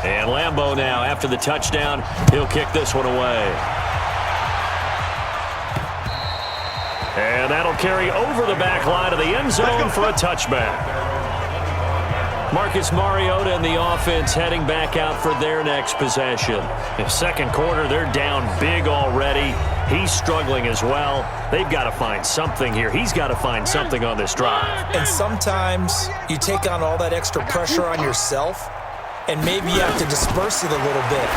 And Lambeau now, after the touchdown, he'll kick this one away. And that'll carry over the back line of the end zone for a touchback. Marcus Mariota and the offense heading back out for their next possession. In second quarter, they're down big already. He's struggling as well. They've got to find something here. He's got to find something on this drive. And sometimes you take on all that extra pressure on yourself, and maybe you have to disperse it a little bit.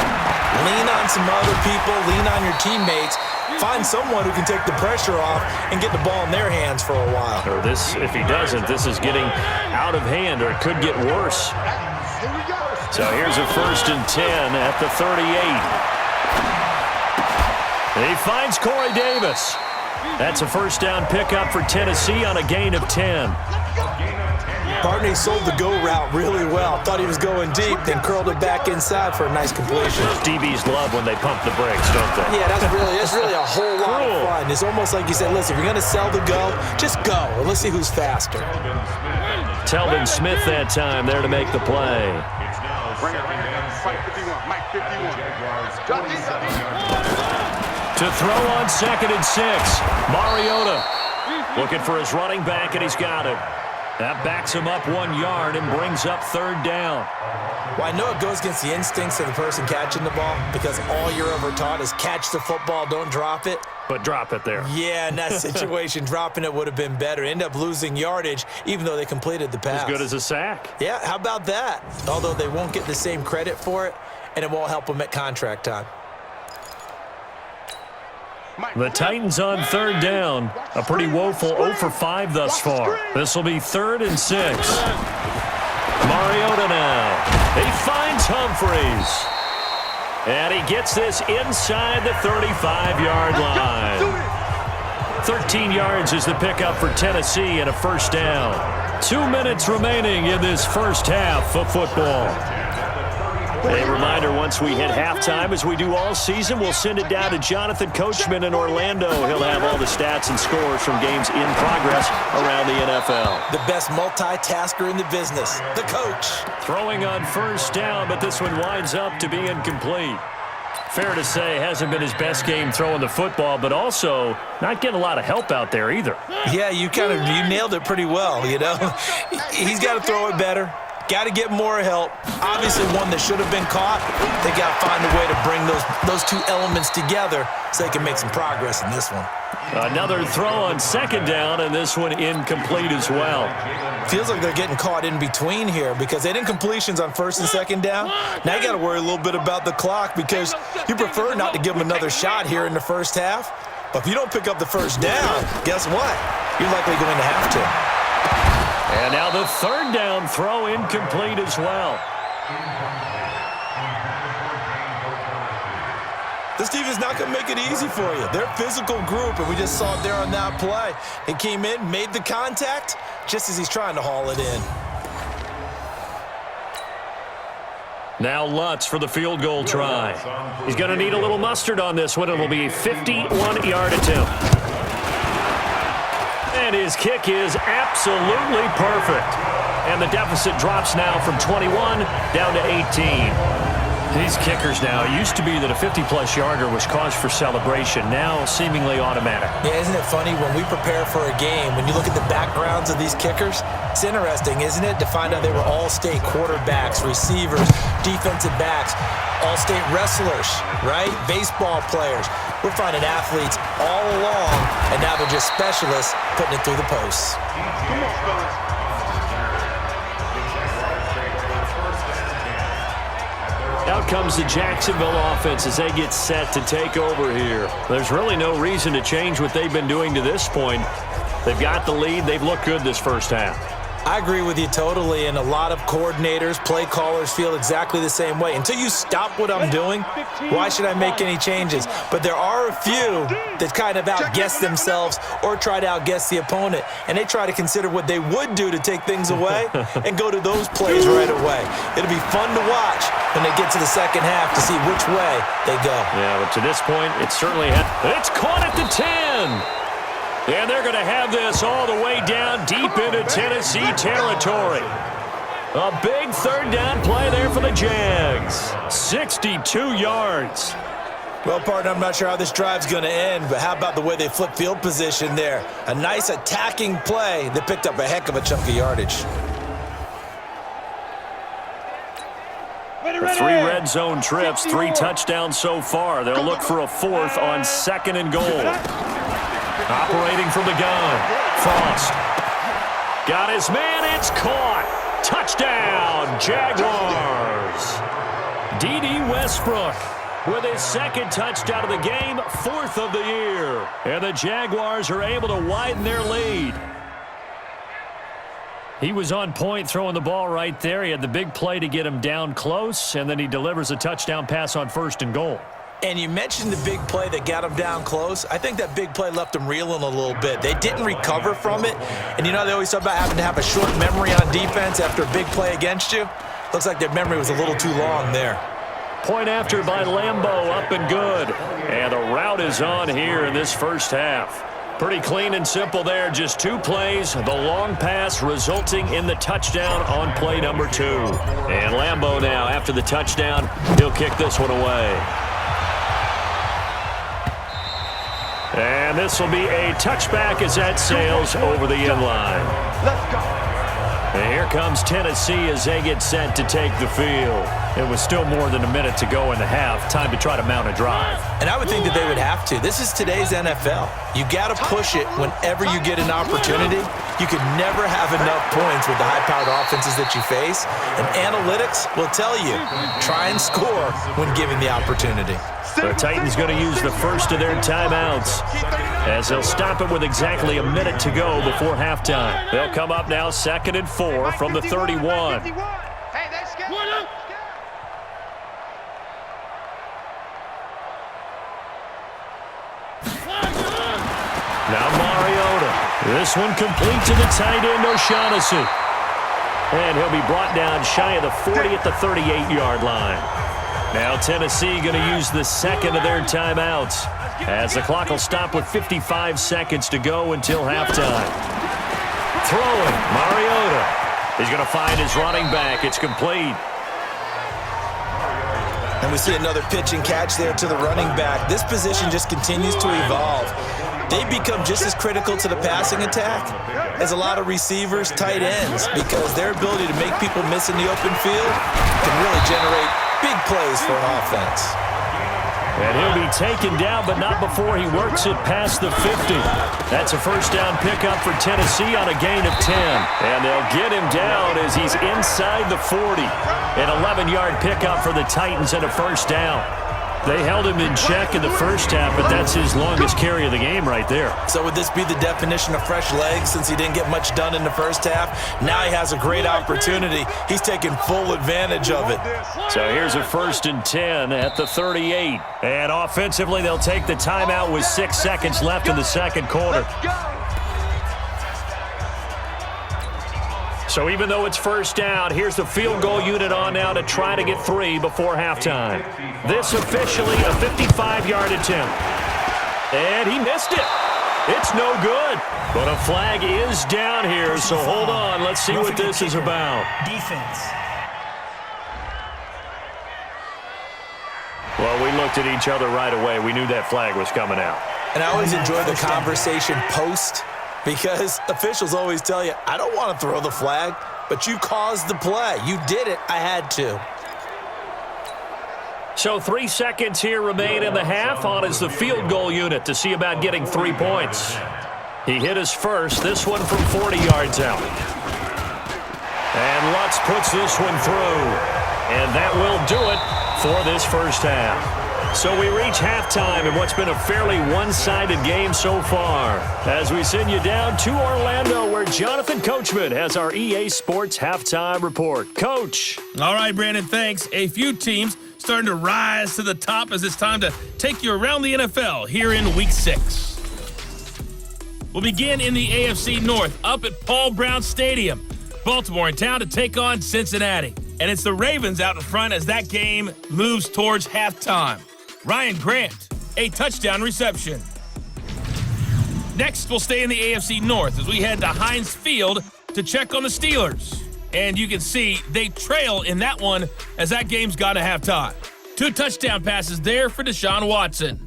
Lean on some other people, lean on your teammates. Find someone who can take the pressure off and get the ball in their hands for a while. Or this, if he doesn't, this is getting out of hand, or it could get worse. So here's a 1st and 10 at the 38. And he finds Corey Davis. That's a first down pickup for Tennessee on a gain of 10. Barney sold the go route really well. Thought he was going deep, then curled it back inside for a nice completion. DBs love when they pump the brakes, don't they? Yeah, that's really a whole lot of fun. It's almost like you said, listen, if you're going to sell the go, just go, and let's see who's faster. Telvin Smith that time there to make the play. To throw on 2nd and 6. Mariota looking for his running back, and he's got it. That backs him up 1 yard and brings up 3rd down. Well, I know it goes against the instincts of the person catching the ball because all you're ever taught is catch the football, don't drop it. But drop it there. Yeah, in that situation, dropping it would have been better. End up losing yardage, even though they completed the pass. As good as a sack. Yeah, how about that? Although they won't get the same credit for it, and it won't help them at contract time. The Titans on 3rd down. A pretty woeful 0 for 5 thus far. This will be 3rd and 6. Mariota now. He finds Humphreys. And he gets this inside the 35-yard line. 13 yards is the pickup for Tennessee and a first down. 2 minutes remaining in this first half of football. A reminder, once we hit halftime, as we do all season, we'll send it down to Jonathan Coachman in Orlando. He'll have all the stats and scores from games in progress around the NFL. The best multitasker in the business, the coach. Throwing on 1st down, but this one winds up to be incomplete. Fair to say, hasn't been his best game throwing the football, but also not getting a lot of help out there either. Yeah, you nailed it pretty well, you know. He's got to throw it better. Got to get more help. Obviously one that should have been caught. They got to find a way to bring those two elements together so they can make some progress in this one. Another throw on 2nd down, and this one incomplete as well. Feels like they're getting caught in between here because they didn't completions on 1st and 2nd down. Now you got to worry a little bit about the clock because you prefer not to give them another shot here in the first half. But if you don't pick up the 1st down, guess what? You're likely going to have to. And now the 3rd down throw incomplete as well. This team is not going to make it easy for you. They're a physical group, and we just saw it there on that play. He came in, made the contact, just as he's trying to haul it in. Now Lutz for the field goal try. He's going to need a little mustard on this one. It'll be a 51-yard attempt. And his kick is absolutely perfect. And the deficit drops now from 21 down to 18. These kickers now, it used to be that a 50-plus yarder was cause for celebration. Now seemingly automatic. Yeah, isn't it funny when we prepare for a game, when you look at the backgrounds of these kickers, it's interesting, isn't it, to find out they were all-state quarterbacks, receivers, defensive backs, all-state wrestlers, right? Baseball players. We're finding athletes all along, and now they're just specialists putting it through the posts. Come on, fellas. Out comes the Jacksonville offense as they get set to take over here. There's really no reason to change what they've been doing to this point. They've got the lead. They've looked good this first half. I agree with you totally, and a lot of coordinators, play callers feel exactly the same way. Until you stop what I'm doing, why should I make any changes? But there are a few that kind of outguess themselves or try to outguess the opponent, and they try to consider what they would do to take things away and go to those plays right away. It'll be fun to watch when they get to the second half to see which way they go. Yeah, but to this point, it certainly it's caught at the 10. And they're going to have this all the way down deep into Tennessee territory. A big third down play there for the Jags. 62 yards. Well, partner, I'm not sure how this drive's going to end, but how about the way they flip field position there? A nice attacking play that picked up a heck of a chunk of yardage. The 3 red zone trips, 3 touchdowns so far. They'll look for a 4th on 2nd and goal. Operating from the gun. Frost. Got his man. It's caught. Touchdown, Jaguars. D.D. Westbrook with his 2nd touchdown of the game, 4th of the year. And the Jaguars are able to widen their lead. He was on point throwing the ball right there. He had the big play to get him down close, and then he delivers a touchdown pass on 1st and goal. And you mentioned the big play that got him down close. I think that big play left him reeling a little bit. They didn't recover from it. And you know they always talk about having to have a short memory on defense after a big play against you? Looks like their memory was a little too long there. Point after by Lambeau, up and good. And the route is on here in this first half. Pretty clean and simple there. Just 2 plays. The long pass resulting in the touchdown on play number 2. And Lambeau now, after the touchdown, he'll kick this one away. And this will be a touchback as that sails over the end line. Let's go. And here comes Tennessee as they get set to take the field. It was still more than a minute to go in the half. Time to try to mount a drive. And I would think that they would have to. This is today's NFL. You got to push it whenever you get an opportunity. You can never have enough points with the high-powered offenses that you face. And analytics will tell you, try and score when given the opportunity. The Titans going to use the first of their timeouts as they'll stop it with exactly a minute to go before halftime. They'll come up now 2nd and 4 from the 31. Now Mariota. This one complete to the tight end, O'Shaughnessy. And he'll be brought down shy of the 40 at the 38-yard line. Now Tennessee going to use the 2nd of their timeouts as the clock will stop with 55 seconds to go until halftime. Throwing, Mariota. He's going to find his running back. It's complete. And we see another pitch and catch there to the running back. This position just continues to evolve. They become just as critical to the passing attack as a lot of receivers, tight ends, because their ability to make people miss in the open field can really generate big plays for an offense. And he'll be taken down, but not before he works it past the 50. That's a first down pickup for Tennessee on a gain of 10. And they'll get him down as he's inside the 40. An 11-yard pickup for the Titans and a first down. They held him in check in the first half, but that's his longest carry of the game right there. So would this be the definition of fresh legs since he didn't get much done in the first half? Now he has a great opportunity. He's taking full advantage of it. So here's a 1st and 10 at the 38. And offensively, they'll take the timeout with 6 seconds left in the second quarter. So even though it's first down, here's the field goal unit on now to try to get 3 before halftime. This officially a 55-yard attempt. And he missed it. It's no good. But a flag is down here, so hold on. Let's see what this is about. Defense. Well, we looked at each other right away. We knew that flag was coming out. And I always enjoy the conversation post, because officials always tell you, I don't want to throw the flag, but you caused the play. You did it. I had to. So 3 seconds here remain in the half. On is the field goal unit to see about getting 3 points. He hit his first, this one from 40 yards out. And Lutz puts this one through. And that will do it for this first half. So we reach halftime in what's been a fairly one-sided game so far, as we send you down to Orlando, where Jonathan Coachman has our EA Sports Halftime Report. Coach. All right, Brandon, thanks. A few teams starting to rise to the top as it's time to take you around the NFL here in Week 6. We'll begin in the AFC North, up at Paul Brown Stadium. Baltimore in town to take on Cincinnati. And it's the Ravens out in front as that game moves towards halftime. Ryan Grant, a touchdown reception. Next, we'll stay in the AFC North as we head to Heinz Field to check on the Steelers. And you can see they trail in that one as that game's gone to halftime. 2 touchdown passes there for Deshaun Watson.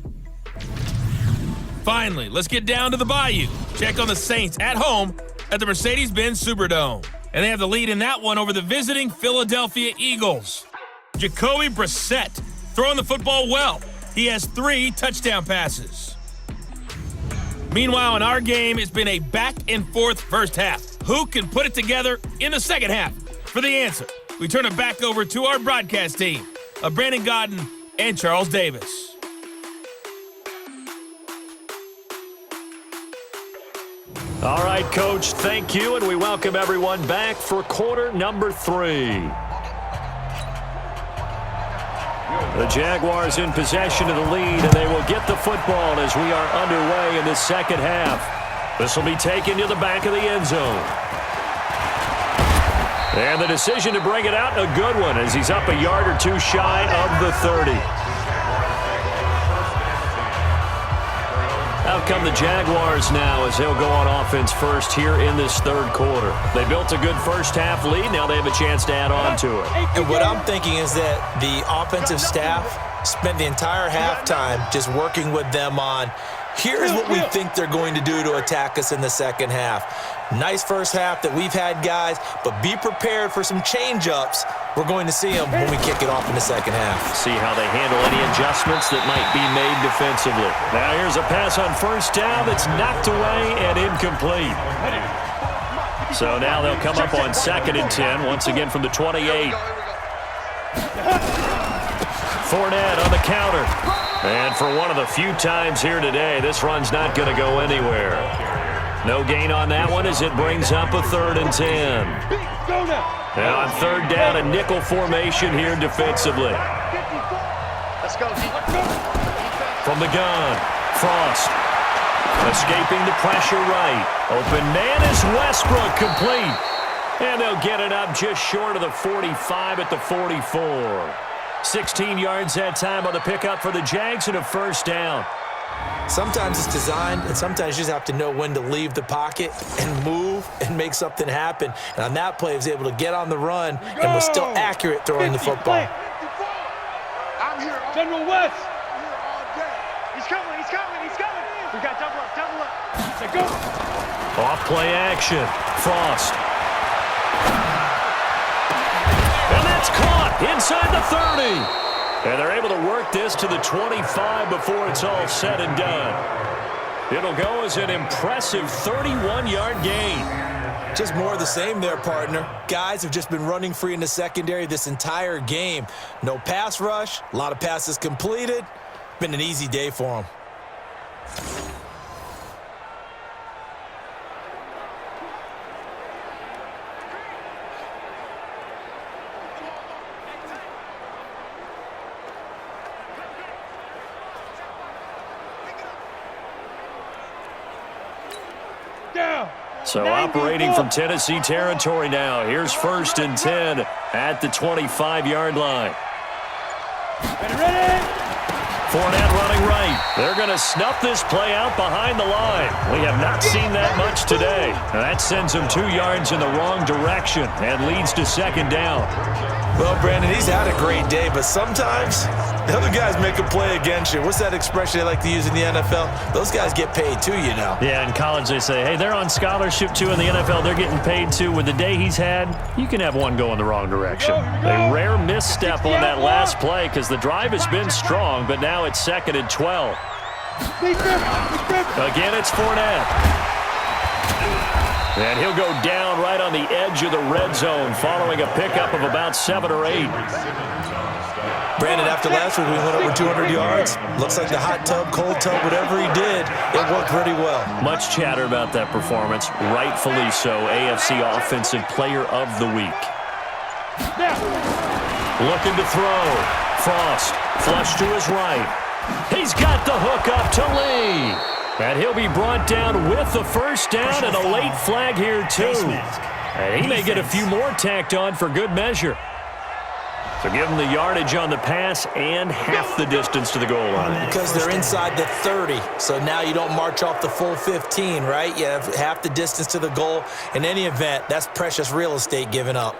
Finally, let's get down to the Bayou. Check on the Saints at home at the Mercedes-Benz Superdome. And they have the lead in that one over the visiting Philadelphia Eagles. Jacoby Brissett throwing the football well. He has 3 touchdown passes. Meanwhile, in our game, it's been a back-and-forth first half. Who can put it together in the second half? For the answer, we turn it back over to our broadcast team of Brandon Godden and Charles Davis. All right, Coach, thank you, and we welcome everyone back for quarter number 3. The Jaguars in possession of the lead, and they will get the football as we are underway in the second half. This will be taken to the back of the end zone. And the decision to bring it out, a good one, as he's up a yard or 2 shy of the 30. Out come the Jaguars now as they'll go on offense first here in this third quarter. They built a good first half lead. Now they have a chance to add on to it. And what I'm thinking is that the offensive staff spent the entire halftime just working with them on, here's what we think they're going to do to attack us in the second half. Nice first half that we've had, guys, but be prepared for some change-ups. We're going to see them when we kick it off in the second half. See how they handle any adjustments that might be made defensively. Now here's a pass on first down that's knocked away and incomplete. So now they'll come up on 2nd and 10, once again from the 28. Fournette on the counter. And for one of the few times here today, this run's not going to go anywhere. No gain on that one as it brings up a 3rd and 10. Now on 3rd down, a nickel formation here defensively. Let's go. From the gun, Frost. Escaping the pressure right. Open man is Westbrook, complete. And they'll get it up just short of the 45 at the 44. 16 yards that time on the pickup for the Jags and a first down. Sometimes it's designed, and sometimes you just have to know when to leave the pocket and move and make something happen. And on that play, he was able to get on the run and was still accurate throwing the football. I'm here. General West. I'm here all day. He's coming. We got double up. Let's go. Off play action. Frost. And that's caught inside the 30. And they're able to work this to the 25 before it's all said and done. It'll go as an impressive 31-yard gain. Just more of the same there, partner. Guys have just been running free in the secondary this entire game. No pass rush, a lot of passes completed. Been an easy day for them. So operating from Tennessee territory now. Here's 1st and 10 at the 25-yard line. Ready? Fournette running right. They're going to snuff this play out behind the line. We have not seen that much today. Now that sends them 2 yards in the wrong direction and leads to 2nd down. Well, Brandon, he's had a great day, but sometimes the other guys make a play against you. What's that expression they like to use in the NFL? Those guys get paid too, you know. Yeah, in college they say, hey, they're on scholarship too. In the NFL, they're getting paid too. With the day he's had, you can have one go in the wrong direction. A rare misstep on that last play because the drive has been strong, but now it's 2nd and 12. Again, it's Fournette. And he'll go down right on the edge of the red zone following a pickup of about 7 or 8. Brandon, after last week, we went over 200 yards. Looks like the hot tub, cold tub, whatever he did, it worked pretty well. Much chatter about that performance. Rightfully so. AFC Offensive Player of the Week. Looking to throw. Frost, flush to his right. He's got the hook up to Lee. And he'll be brought down with the first down and a late flag here, too. And he may get a few more tacked on for good measure. So give them the yardage on the pass and half the distance to the goal line. Because they're inside the 30, so now you don't march off the full 15, right? You have half the distance to the goal. In any event, that's precious real estate given up.